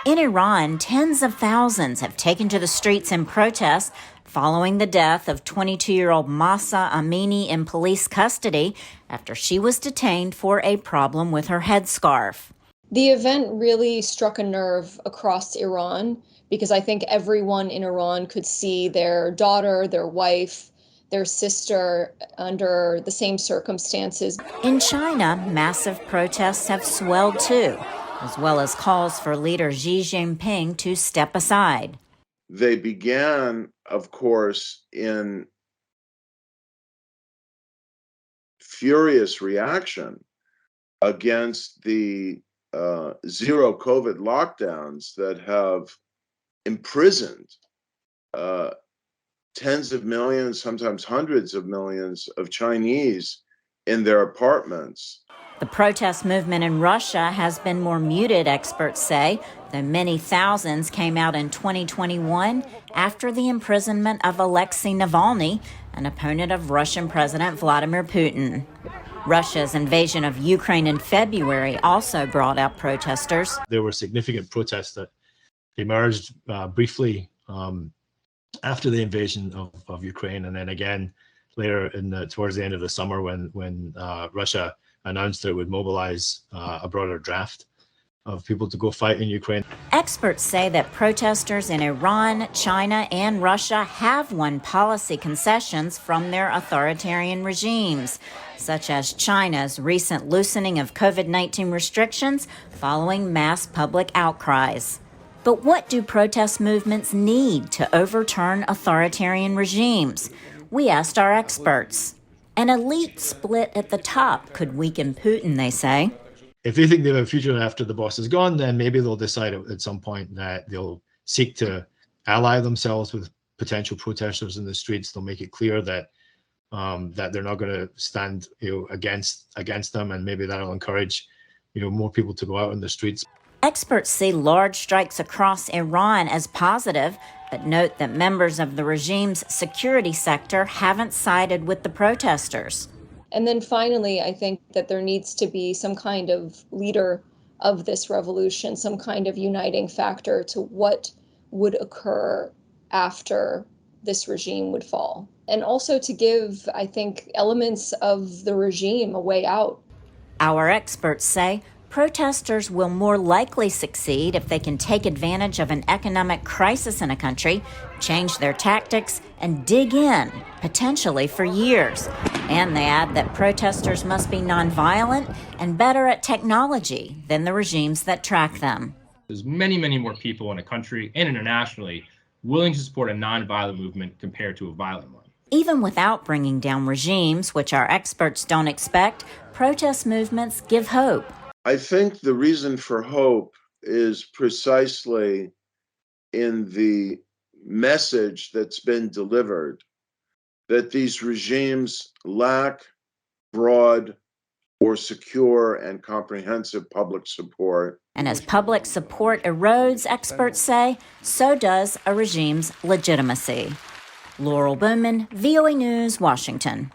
In Iran, tens of thousands have taken to the streets in protest following the death of 22-year-old Mahsa Amini in police custody after she was detained for a problem with her headscarf. The event really struck a nerve across Iran because I think everyone in Iran could see their daughter, their wife, their sister under the same circumstances. In China, massive protests have swelled too, as well as calls for leader Xi Jinping to step aside. They began, of course, in furious reaction against the zero COVID lockdowns that have imprisoned tens of millions, sometimes hundreds of millions of Chinese in their apartments. The protest movement in Russia has been more muted, experts say, though many thousands came out in 2021 after the imprisonment of Alexei Navalny, an opponent of Russian President Vladimir Putin. Russia's invasion of Ukraine in February also brought out protesters. There were significant protests that emerged briefly after the invasion of Ukraine, and then again later towards the end of the summer when Russia announced that it would mobilize a broader draft of people to go fight in Ukraine. Experts say that protesters in Iran, China, and Russia have won policy concessions from their authoritarian regimes, such as China's recent loosening of COVID-19 restrictions following mass public outcries. But what do protest movements need to overturn authoritarian regimes? We asked our experts. An elite split at the top could weaken Putin, they say. If they think they have a future after the boss is gone, then maybe they'll decide at some point that they'll seek to ally themselves with potential protesters in the streets. They'll make it clear that that they're not going to stand against them, and maybe that'll encourage more people to go out in the streets. Experts see large strikes across Iran as positive, but note that members of the regime's security sector haven't sided with the protesters. And then finally, I think that there needs to be some kind of leader of this revolution, some kind of uniting factor to what would occur after this regime would fall. And also to give, I think, elements of the regime a way out. Our experts say protesters will more likely succeed if they can take advantage of an economic crisis in a country, change their tactics, and dig in, potentially for years. And they add that protesters must be nonviolent and better at technology than the regimes that track them. There's many, many more people in a country and internationally willing to support a nonviolent movement compared to a violent one. Even without bringing down regimes, which our experts don't expect, protest movements give hope. I think the reason for hope is precisely in the message that's been delivered, that these regimes lack broad or secure and comprehensive public support. And as public support erodes, experts say, so does a regime's legitimacy. Laurel, Bowman, VOA News, Washington.